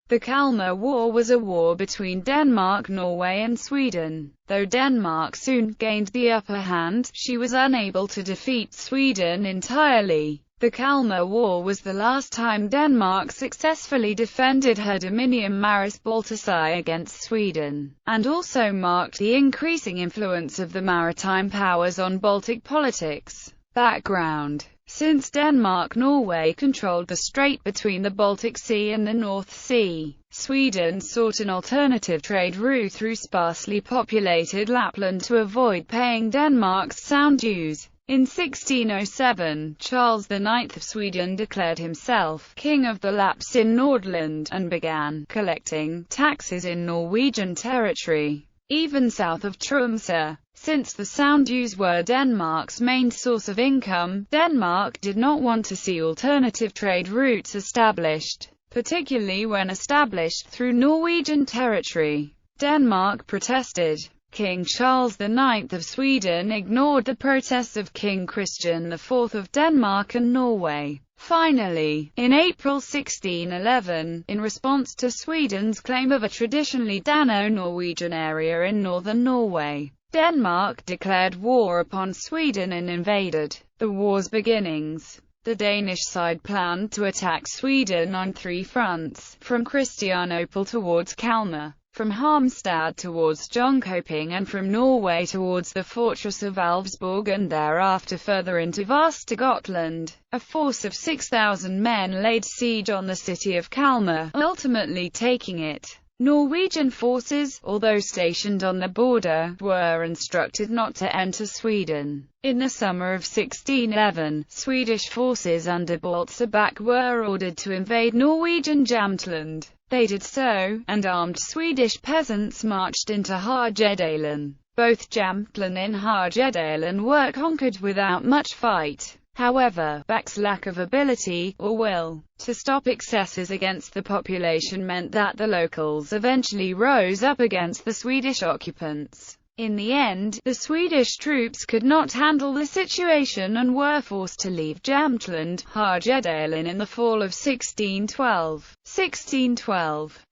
The Kalmar War was a war between Denmark, Norway and Sweden. Though Denmark soon gained the upper hand, she was unable to defeat Sweden entirely. The Kalmar War was the last time Denmark successfully defended her dominium Maris Balticae against Sweden, and also marked the increasing influence of the maritime powers on Baltic politics. Background: since Denmark-Norway controlled the strait between the Baltic Sea and the North Sea, Sweden sought an alternative trade route through sparsely populated Lapland to avoid paying Denmark's sound dues. In 1607, Charles IX of Sweden declared himself King of the Lapps in Nordland, and began collecting taxes in Norwegian territory, even south of Tromsø. Since the sound dues were Denmark's main source of income, Denmark did not want to see alternative trade routes established, particularly when established through Norwegian territory. Denmark protested. King Charles IX of Sweden ignored the protests of King Christian IV of Denmark and Norway. Finally, in April 1611, in response to Sweden's claim of a traditionally Dano-Norwegian area in northern Norway, Denmark declared war upon Sweden and invaded. The war's beginnings. The Danish side planned to attack Sweden on three fronts: from Christianople towards Kalmar, from Halmstad towards Jönköping, and from Norway towards the fortress of Alvsborg and thereafter further into Västergötland. A force of 6,000 men laid siege on the city of Kalmar, ultimately taking it. Norwegian forces, although stationed on the border, were instructed not to enter Sweden. In the summer of 1611, Swedish forces under Baltzabak were ordered to invade Norwegian Jämtland. They did so, and armed Swedish peasants marched into Härjedalen. Both Jämtland and Härjedalen were conquered without much fight. However, Bak's lack of ability, or will, to stop excesses against the population meant that the locals eventually rose up against the Swedish occupants. In the end, the Swedish troops could not handle the situation and were forced to leave Jämtland, Härjedalen in the fall of 1612.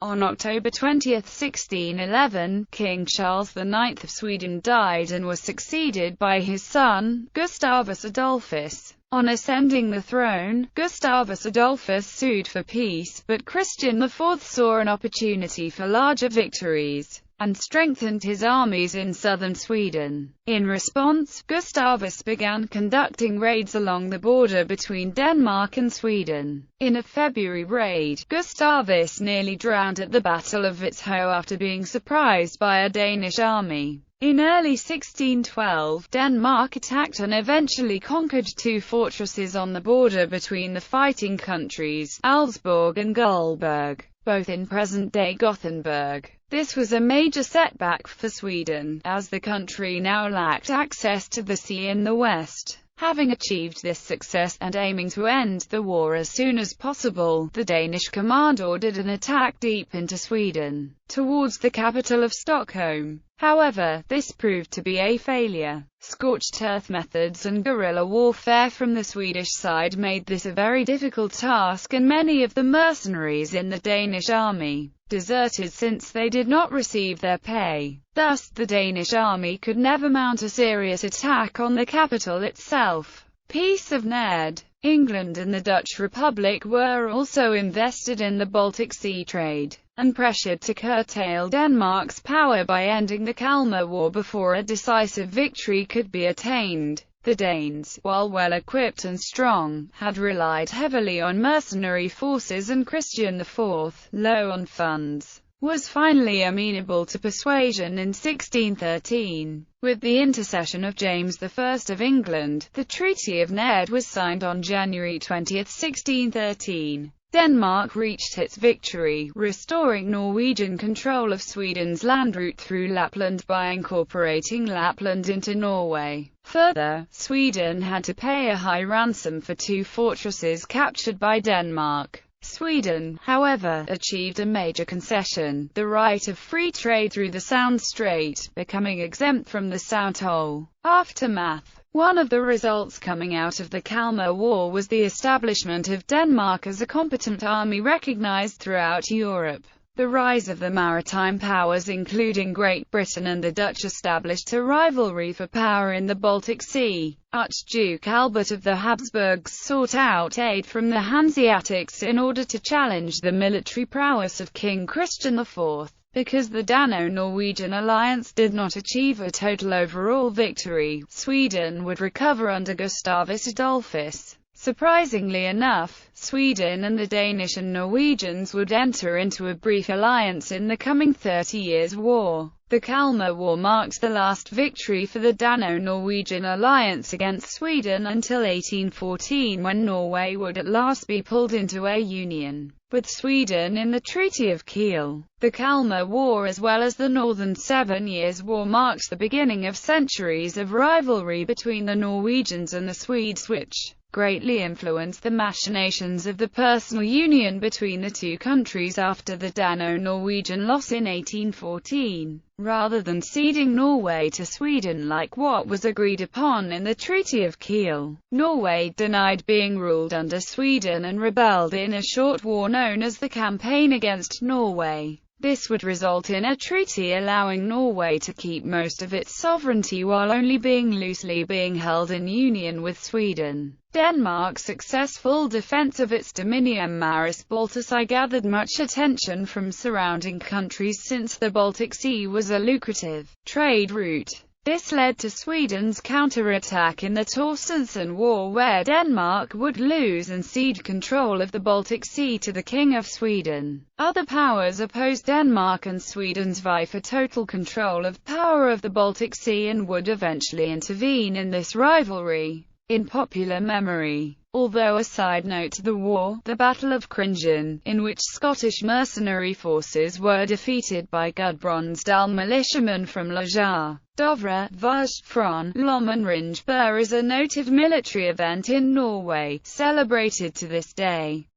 On October 20, 1611, King Charles IX of Sweden died and was succeeded by his son, Gustavus Adolphus. On ascending the throne, Gustavus Adolphus sued for peace, but Christian IV saw an opportunity for larger victories, and strengthened his armies in southern Sweden. In response, Gustavus began conducting raids along the border between Denmark and Sweden. In a February raid, Gustavus nearly drowned at the Battle of Vitshö after being surprised by a Danish army. In early 1612, Denmark attacked and eventually conquered two fortresses on the border between the fighting countries, Alvsborg and Gullberg, both in present-day Gothenburg. This was a major setback for Sweden, as the country now lacked access to the sea in the west. Having achieved this success, and aiming to end the war as soon as possible, the Danish command ordered an attack deep into Sweden, towards the capital of Stockholm. However, this proved to be a failure. Scorched earth methods and guerrilla warfare from the Swedish side made this a very difficult task, and many of the mercenaries in the Danish army deserted since they did not receive their pay. Thus, the Danish army could never mount a serious attack on the capital itself. Peace of Naird. England and the Dutch Republic were also invested in the Baltic Sea trade, and pressured to curtail Denmark's power by ending the Kalmar War before a decisive victory could be attained. The Danes, while well-equipped and strong, had relied heavily on mercenary forces, and Christian IV, low on funds, was finally amenable to persuasion in 1613. With the intercession of James I of England, the Treaty of Naird was signed on January 20, 1613. Denmark reached its victory, restoring Norwegian control of Sweden's land route through Lapland by incorporating Lapland into Norway. Further, Sweden had to pay a high ransom for two fortresses captured by Denmark. Sweden, however, achieved a major concession: the right of free trade through the Sound Strait, becoming exempt from the South Toll. Aftermath. One of the results coming out of the Kalmar War was the establishment of Denmark as a competent army recognized throughout Europe. The rise of the maritime powers including Great Britain and the Dutch established a rivalry for power in the Baltic Sea. Archduke Albert of the Habsburgs sought out aid from the Hanseatics in order to challenge the military prowess of King Christian IV. Because the Dano-Norwegian alliance did not achieve a total overall victory, Sweden would recover under Gustavus Adolphus. Surprisingly enough, Sweden and the Danish and Norwegians would enter into a brief alliance in the coming 30 Years' War. The Kalmar War marked the last victory for the Dano-Norwegian alliance against Sweden until 1814, when Norway would at last be pulled into a union with Sweden in the Treaty of Kiel. The Kalmar War, as well as the Northern 7 Years' War, marked the beginning of centuries of rivalry between the Norwegians and the Swedes, which greatly influenced the machinations of the personal union between the two countries after the Dano-Norwegian loss in 1814. Rather than ceding Norway to Sweden like what was agreed upon in the Treaty of Kiel, Norway denied being ruled under Sweden and rebelled in a short war known as the Campaign against Norway. This would result in a treaty allowing Norway to keep most of its sovereignty while only being loosely held in union with Sweden. Denmark's successful defense of its dominium Maris Baltici gathered much attention from surrounding countries since the Baltic Sea was a lucrative trade route. This led to Sweden's counterattack in the Torstenson War, where Denmark would lose and cede control of the Baltic Sea to the King of Sweden. Other powers opposed Denmark and Sweden's vie for total control of power of the Baltic Sea and would eventually intervene in this rivalry. In popular memory, although a side note to the war, the Battle of Kringen, in which Scottish mercenary forces were defeated by Gudbrandsdal militiamen from Lajar, Dovre, Vaj, Fron, Lommen Ringeberg, is a noted military event in Norway, celebrated to this day.